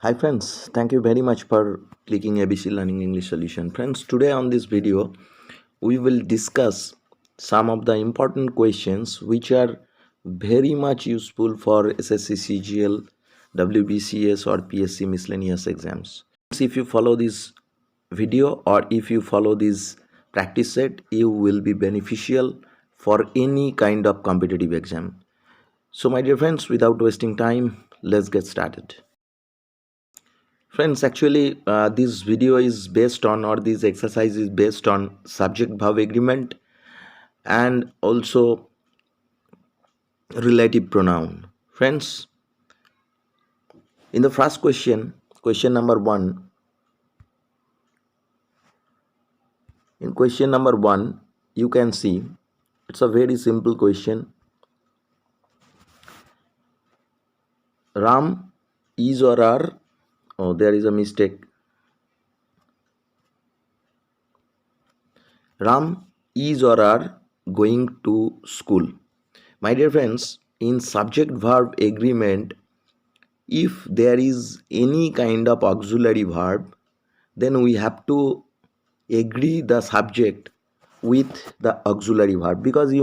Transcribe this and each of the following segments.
Hi friends, thank you very much for clicking ABC Learning English Solution. Friends, today on this video, we will discuss some of the important questions which are very much useful for SSC CGL, WBCS or PSC miscellaneous exams. If you follow this video or if you follow this practice set, you will be beneficial for any kind of competitive exam. So my dear friends, without wasting time, let's get started. Friends, actually this video is based on, or this exercise is based on subject verb agreement and also relative pronoun. Friends, in the first question number 1, in question number 1 you can see it's a very simple question. Ram is or are, oh there is a mistake, Ram is or are going to school. My dear friends, in subject verb agreement, if there is any kind of auxiliary verb, then we have to agree the subject with the auxiliary verb, because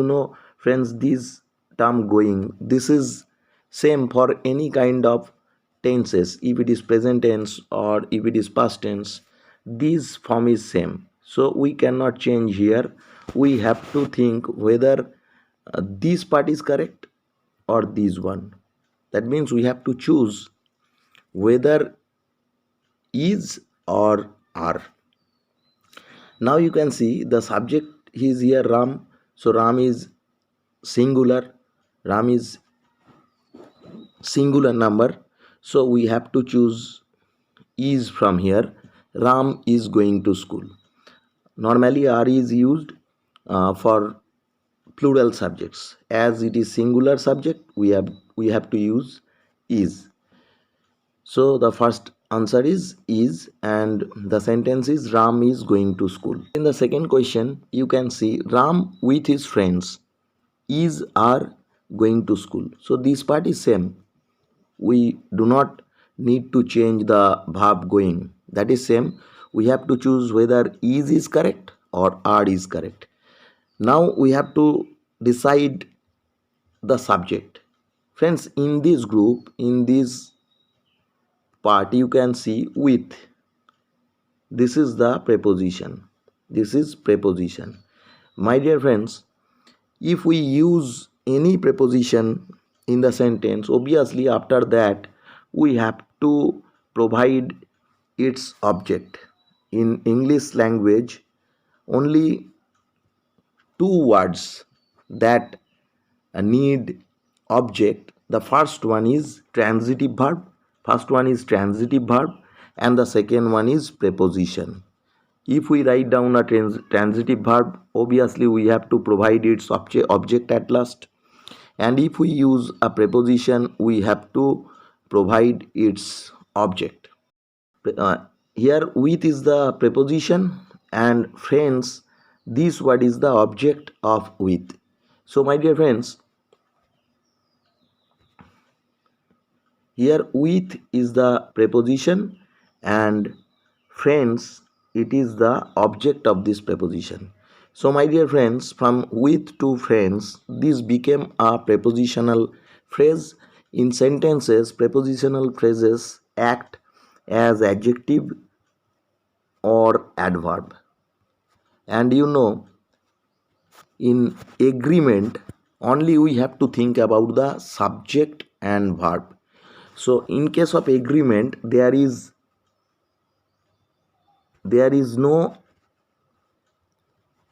friends, this term going, this is same for any kind of tenses. If it is present tense or if it is past tense, this form is same, so we cannot change here. We have to think whether this part is correct or this one. That means we have to choose whether is or are. Now you can see the subject is here Ram, so Ram is singular, Ram is singular number, so we have to choose is from here. Ram is going to school. Normally are is used for plural subjects. As it is singular subject, we have to use is. So the first answer is, and the sentence is Ram is going to school. In the second question, you can see Ram with his friends is are going to school. So this part is same. We do not need to change the verb going. That is same. We have to choose whether is correct or are is correct. Now we have to decide the subject. Friends, in this group, in this part, you can see with. This is the preposition. This is preposition. My dear friends, if we use any preposition in the sentence, obviously after that we have to provide its object. In English language, only two words that need object. The first one is transitive verb. And the second one is preposition. If we write down a transitive verb, obviously we have to provide its object at last. And if we use a preposition, we have to provide its object. Here with is the preposition, and friends, this word is the object of with. So my dear friends, here with is the preposition, and friends, it is the object of this preposition. So my dear friends, from with to friends, this became a prepositional phrase. In sentences, prepositional phrases act as adjective or adverb. And in agreement, only we have to think about the subject and verb. So in case of agreement, there is no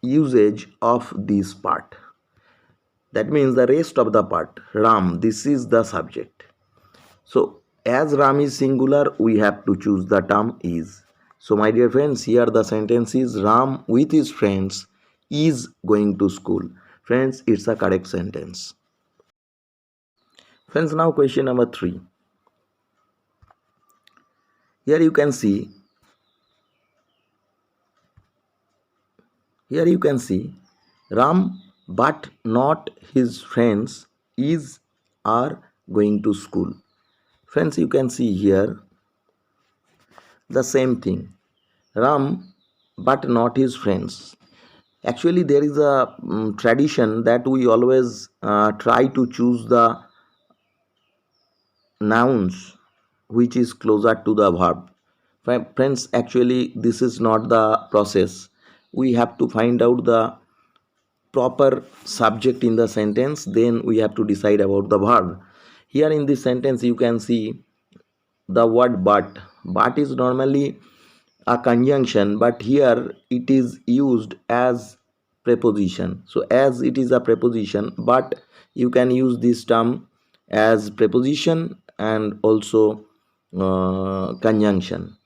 usage of this part. That means the rest of the part, Ram, this is the subject. So as Ram is singular, we have to choose the term is. So my dear friends, here the sentence is Ram with his friends is going to school. Friends, it's a correct sentence. Friends, now question number 3. Here you can see Ram but not his friends are going to school. Friends, you can see here The same thing. Ram but not his friends. Actually there is a tradition that we always try to choose the nouns which is closer to the verb. Friends, actually this is not the process. We have to find out the proper subject in the sentence, then we have to decide about the verb. Here in this sentence you can see the word but is normally a conjunction, but here it is used as preposition. So as it is a preposition, but you can use this term as preposition and also conjunction.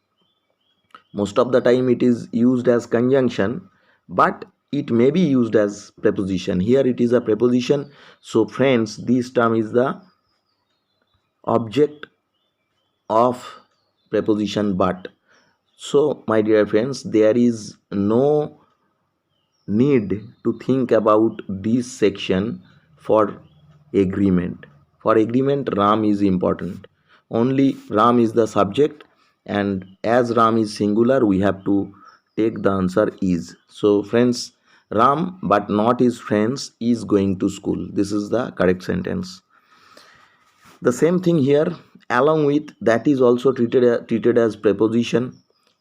Most of the time it is used as conjunction, but it may be used as preposition. Here it is a preposition. So friends, this term is the object of preposition but. So my dear friends, there is no need to think about this section for agreement. For agreement, Ram is important. Only Ram is the subject, and as Ram is singular, we have to take the answer is. So friends, Ram but not his friends is going to school. This is the correct sentence. The same thing here, along with, that is also treated as preposition,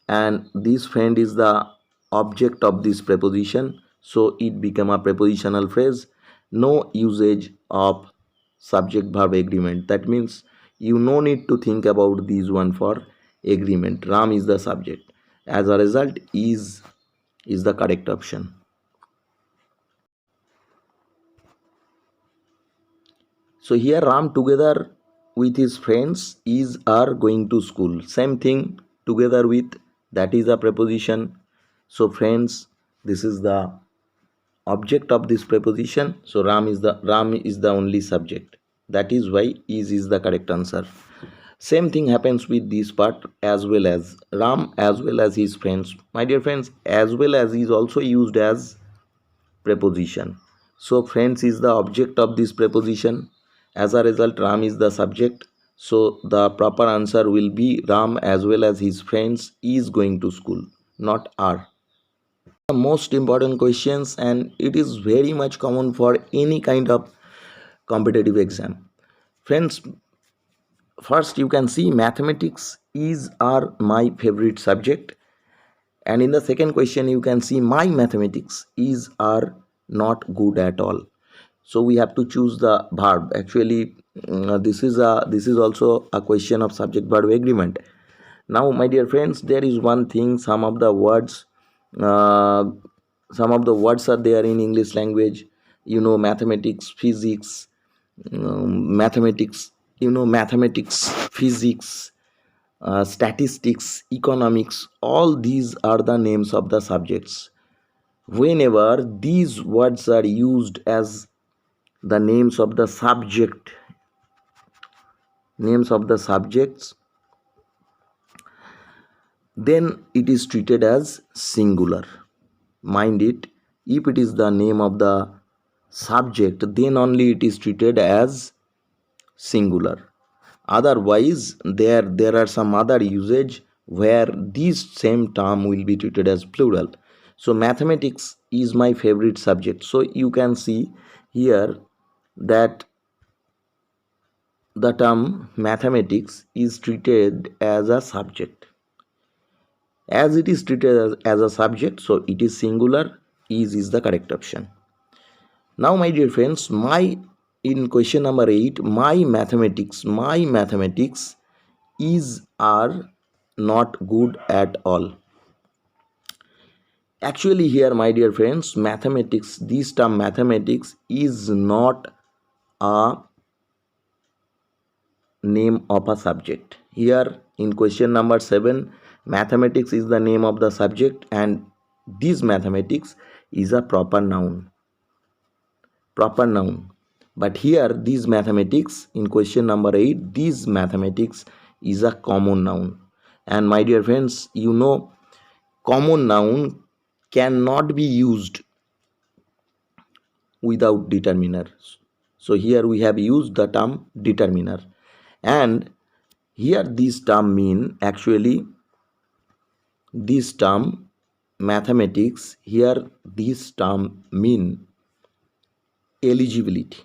and this friend is the object of this preposition, so it become a prepositional phrase. No usage of subject verb agreement. That means you no need to think about these one for agreement. Ram is the subject. As a result, is the correct option. So here Ram together with his friends is are going to school. Same thing, together with, that is a preposition. So friends, this is the object of this preposition. So Ram is the only subject. That is why is the correct answer. Same thing happens with this part as well, as Ram as well as his friends. My dear friends, as well as is also used as preposition. So friends is the object of this preposition. As a result, Ram is the subject. So the proper answer will be Ram as well as his friends is going to school, not are. The most important questions, and it is very much common for any kind of competitive exam. Friends, first you can see mathematics is are my favorite subject, and in the second question you can see my mathematics is are not good at all. So we have to choose the verb. Actually this is also a question of subject verb agreement. Now my dear friends, there is one thing, uh, some of the words are there in English language. Mathematics, physics, mathematics, mathematics, physics, statistics, economics, all these are the names of the subjects. Whenever these words are used as the names of the subjects, then it is treated as singular. Mind it, if it is the name of the subject, then only it is treated as singular. Otherwise, there are some other usage where this same term will be treated as plural. So mathematics is my favorite subject. So you can see here that the term mathematics is treated as a subject. As it is treated as a subject, so it is singular. Is the correct option. Now my dear friends, in question number 8, my mathematics is are not good at all. Actually here my dear friends, mathematics, this term mathematics is not a name of a subject. Here in question number 7, mathematics is the name of the subject, and this mathematics is a proper noun. But here this mathematics in question number 8, this mathematics is a common noun. And my dear friends, common noun cannot be used without determiner. So here we have used the term determiner, and here this term mean actually this term mathematics, here this term mean eligibility.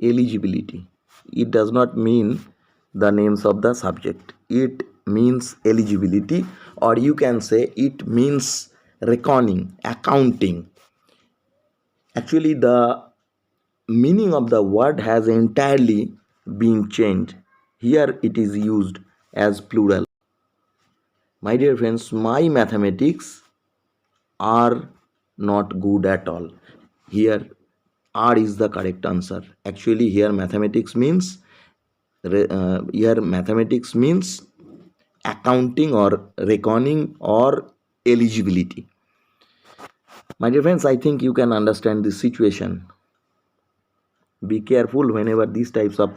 Eligibility. It does not mean the names of the subject. It means eligibility, or you can say it means reckoning, accounting. Actually, the meaning of the word has entirely been changed. Here it is used as plural. My dear friends, my mathematics are not good at all. Here R is the correct answer. Actually, here mathematics means accounting or reckoning or eligibility. My dear friends, I think you can understand this situation. Be careful whenever these types of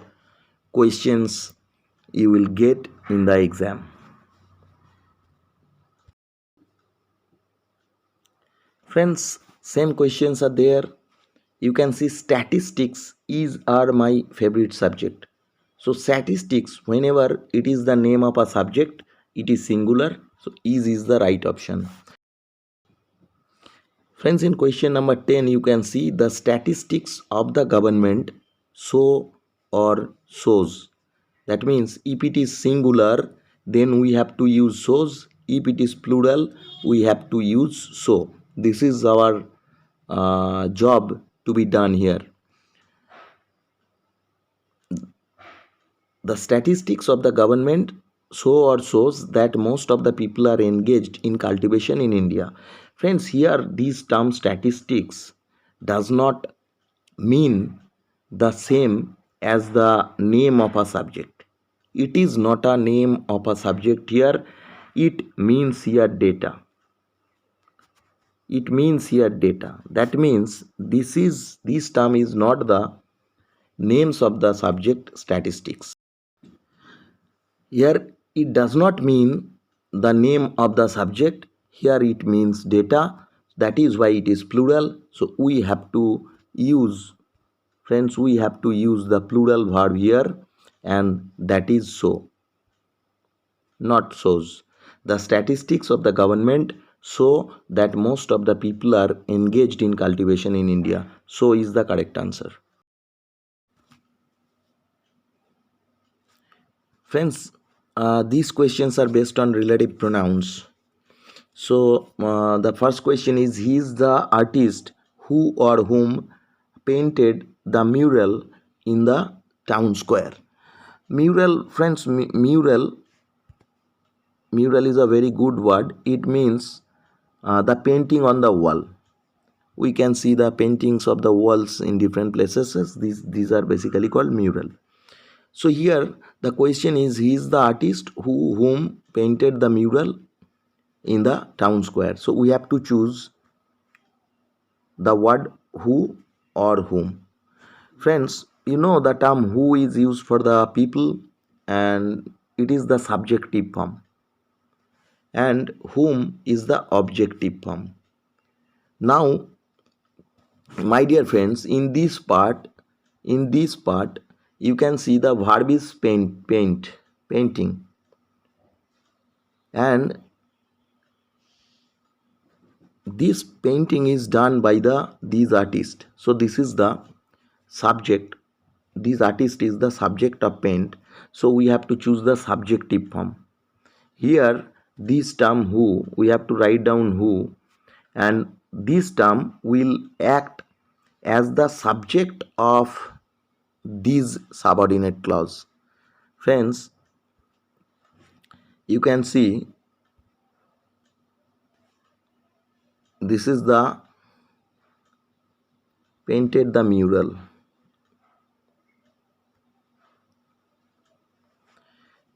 questions you will get in the exam. Friends, same questions are there. You can see statistics is are my favorite subject. So statistics, whenever it is the name of a subject, it is singular. So is the right option. Friends, in question number 10, you can see the statistics of the government show or shows. That means if it is singular, then we have to use shows. If it is plural, we have to use show. This is our job to be done here. The statistics of the government show or shows that most of the people are engaged in cultivation in India. Friends, here these term statistics does not mean the same as the name of a subject. It is not a name of a subject here. It means here data. It means here data. That means this term is not the names of the subject statistics. Here it does not mean the name of the subject. Here it means data. That is why it is plural. So we have to use, friends, we have to use the plural verb here, and that is so, not shows. The statistics of the government show that most of the people are engaged in cultivation in India. So is the correct answer. Friends, these questions are based on relative pronouns. So the first question is, he is the artist who or whom painted the mural in the town square. Mural, friends, mural is a very good word. It means the painting on the wall. We can see the paintings of the walls in different places. These are basically called mural. So here the question is, he is the artist whom painted the mural in the town square. So we have to choose the word who or whom. Friends, you know the term who is used for the people, and it is the subjective form, and whom is the objective form. Now, my dear friends, in this part you can see the verb is painting, and this painting is done by these artists. So this is the subject. This artist is the subject of paint. So we have to choose the subjective form. Here this term who, we have to write down who, and this term will act as the subject of these subordinate clause. Friends, you can see this is the painted the mural.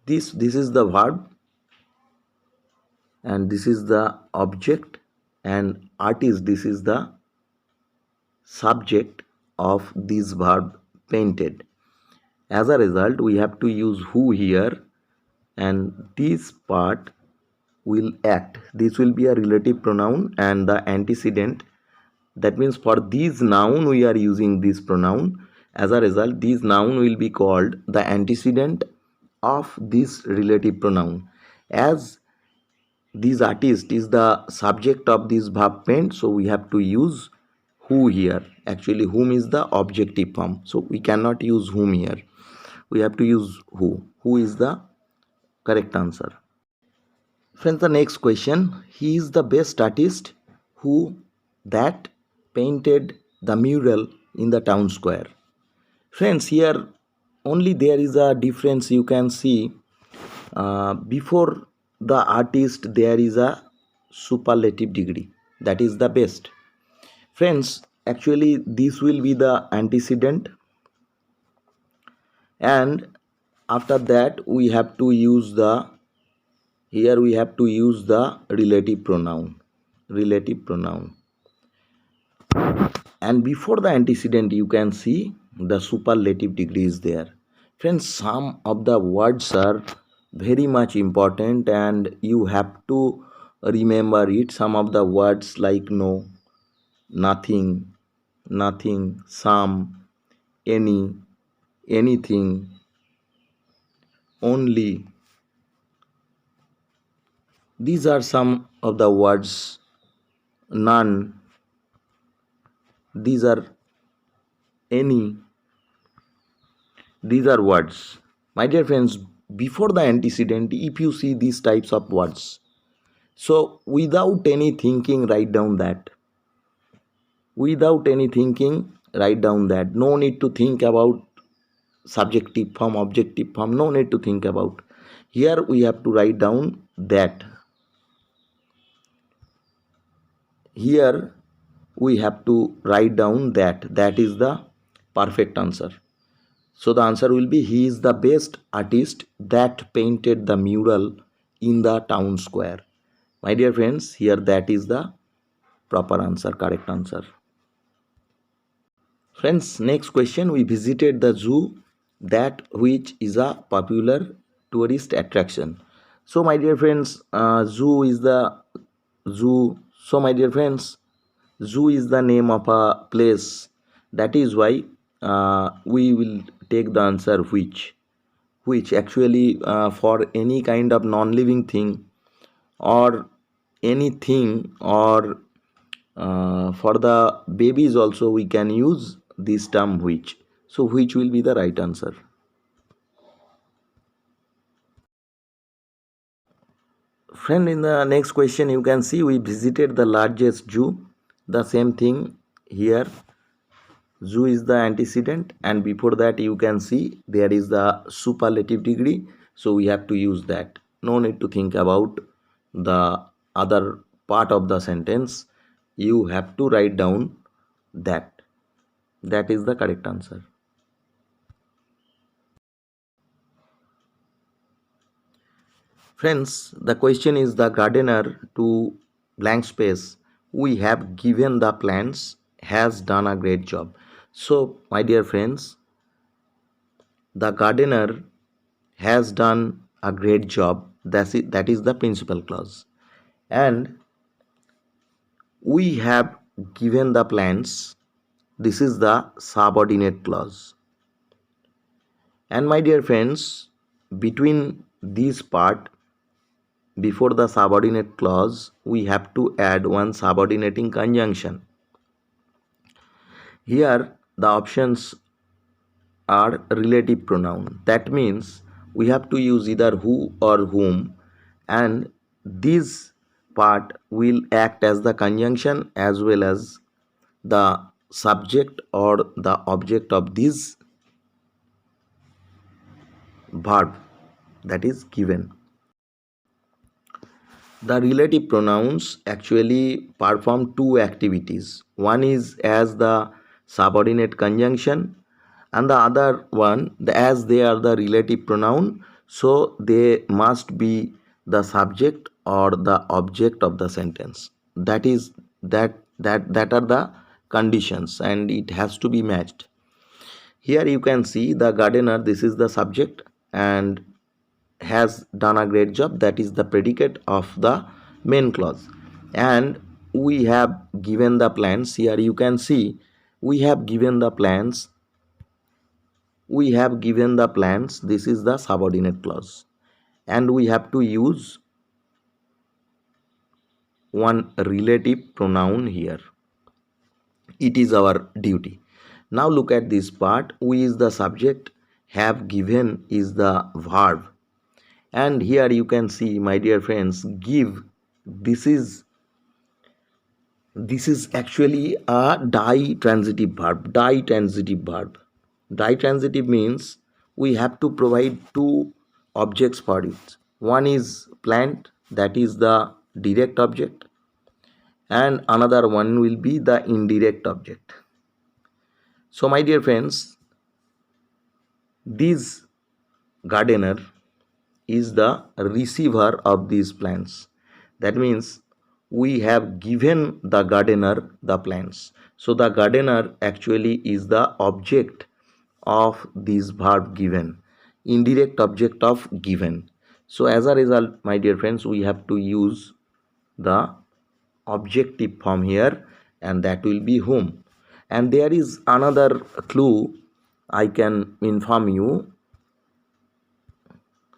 This is the verb, and this is the object, and artist, this is the subject of this verb painted. As a result, we have to use who here, and this part will act. This will be a relative pronoun and the antecedent. That means for this noun we are using this pronoun, As a result, this noun will be called the antecedent of this relative pronoun. As this artist is the subject of this verb paint, so we have to use who here. Actually, whom is the objective form, so we cannot use whom here. We have to use who. Who is the correct answer. Friends, the next question. He is the best artist who that painted the mural in the town square. Friends, here only there is a difference you can see. Before the artist there is a superlative degree, that is the best. Friends, actually this will be the antecedent, and after that we have to use the, here we have to use the relative pronoun, and before the antecedent you can see the superlative degree is there. Friends, some of the words are very much important and you have to remember it. Some of the words like no, nothing, nothing, some, any, anything, only, these are some of the words. None, these are any, these are words. My dear friends, before the antecedent, if you see these types of words, so without any thinking, write down that. Without any thinking, write down that. No need to think about subjective form, objective form, no need to think about. Here we have to write down that. Here we have to write down that. That is the perfect answer. So the answer will be, he is the best artist that painted the mural in the town square. My dear friends, here that is the proper answer, correct answer. Friends, next question. We visited the zoo, that which is a popular tourist attraction. So my dear friends, zoo is the zoo. So my dear friends, zoo is the name of a place. That is why we will take the answer which actually for any kind of non-living thing or anything, or for the babies also we can use this term which. So which will be the right answer. Friend, in the next question you can see we visited the largest zoo. The same thing here, zoo is the antecedent, and before that you can see there is the superlative degree, so we have to use that. No need to think about the other part of the sentence. You have to write down that. That is the correct answer. Friends, the question is the gardener to blank space. We have given the plants has done a great job. So, my dear friends, the gardener has done a great job. That is the principal clause. And we have given the plants. This is the subordinate clause. And my dear friends, between this part, before the subordinate clause, we have to add one subordinating conjunction. Here the options are relative pronoun. That means we have to use either who or whom, and this part will act as the conjunction as well as the subject or the object of this verb that is given. The relative pronouns actually perform two activities. One is as the subordinate conjunction, and the other one, as they are the relative pronoun, so they must be the subject or the object of the sentence. That are the conditions, and it has to be matched. Here you can see the gardener, this is the subject, and has done a great job, that is the predicate of the main clause. And we have given the plans. Here you can see we have given the plans we have given the plants, this is the subordinate clause, and we have to use one relative pronoun here. It is our duty. Now look at this part. We is the subject, have given is the verb, and here you can see, my dear friends, give, this is actually a ditransitive verb. Ditransitive means we have to provide two objects for it. One is plant, that is the direct object, and another one will be the indirect object. So my dear friends, this gardener is the receiver of these plants. That means we have given the gardener the plants. So the gardener actually is the object of this verb given, indirect object of given. So as a result, my dear friends, we have to use the objective form here, and that will be whom. And there is another clue I can inform you.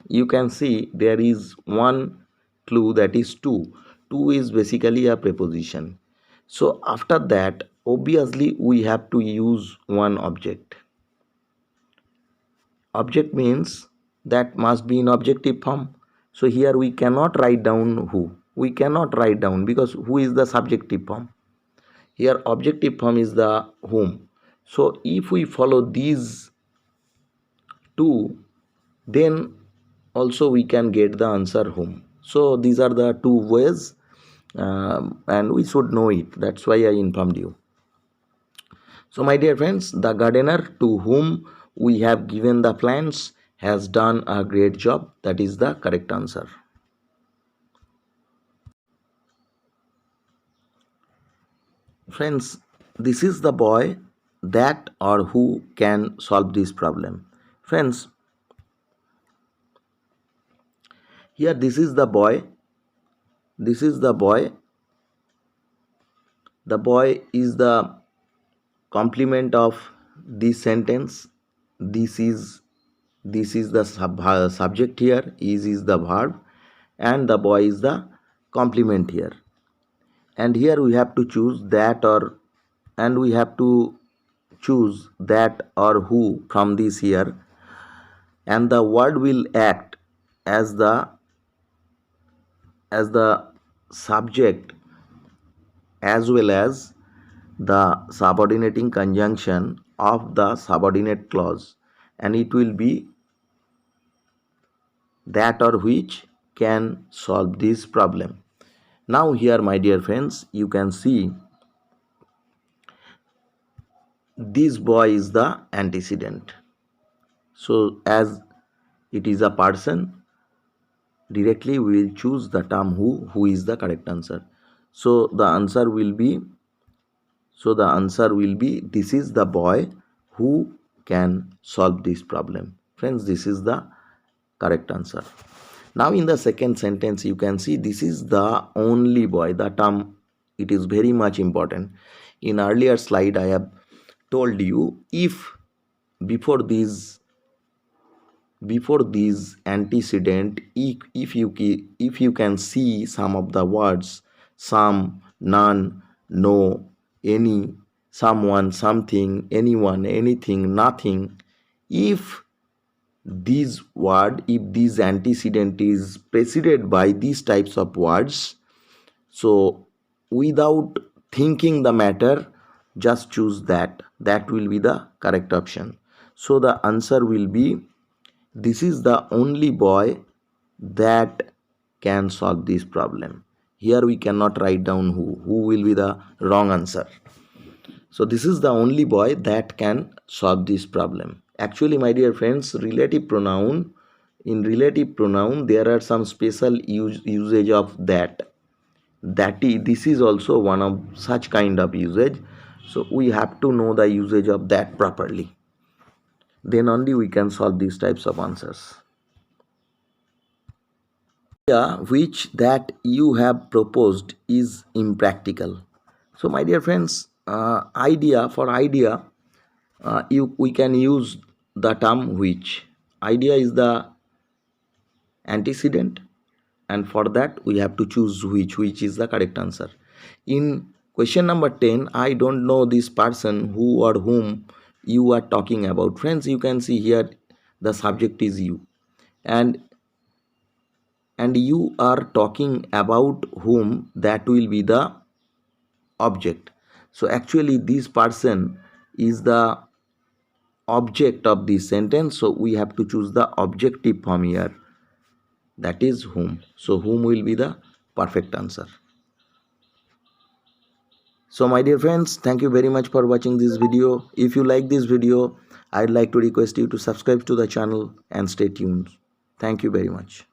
You can see there is one clue, that is to is basically a preposition. So after that, obviously we have to use one object. Object means that must be in objective form. So here we cannot write down who, we cannot write down, because who is the subjective form. Here objective form is the whom. So if we follow these two, then also we can get the answer whom. So these are the two ways, and we should know it. That's why I informed you. So my dear friends, the gardener to whom we have given the plants has done a great job. That is the correct answer. Friends, this is the boy that or who can solve this problem. Friends, here this is the boy. This is the boy. The boy is the complement of this sentence. This is the subject here, is the verb, and the boy is the complement here. And here we have to choose that or, and we have to choose that or who from this here, and the word will act as the subject as well as the subordinating conjunction of the subordinate clause, and it will be that or which can solve this problem. Now here, my dear friends, you can see this boy is the antecedent. So as it is a person, directly we will choose the term who is the correct answer. So the answer will be this is the boy who can solve this problem. Friends, this is the correct answer. Now in the second sentence, you can see this is the only boy. The term, it is very much important. In earlier slide I have told you, if before this antecedent, if you can see some of the words, some, none, no, any, someone, something, anyone, anything, nothing, if this antecedent is preceded by these types of words, so without thinking the matter, just choose that will be the correct option. So the answer will be, this is the only boy that can solve this problem. Here we cannot write down who will be the wrong answer. So this is the only boy that can solve this problem. Actually, my dear friends, in relative pronoun there are some special usage of that this is also one of such kind of usage. So we have to know the usage of that properly, then only we can solve these types of answers. Which that you have proposed is impractical. So my dear friends, idea, we can use the term which. Idea is the antecedent, and for that we have to choose which is the correct answer. In question number 10, I don't know this person who or whom you are talking about. Friends, you can see here the subject is you, and you are talking about whom, that will be the object. So actually this person is the object of this sentence, so we have to choose the objective form here, that is whom. So whom will be the perfect answer. So my dear friends, thank you very much for watching this video. If you like this video, I'd like to request you to subscribe to the channel and stay tuned. Thank you very much.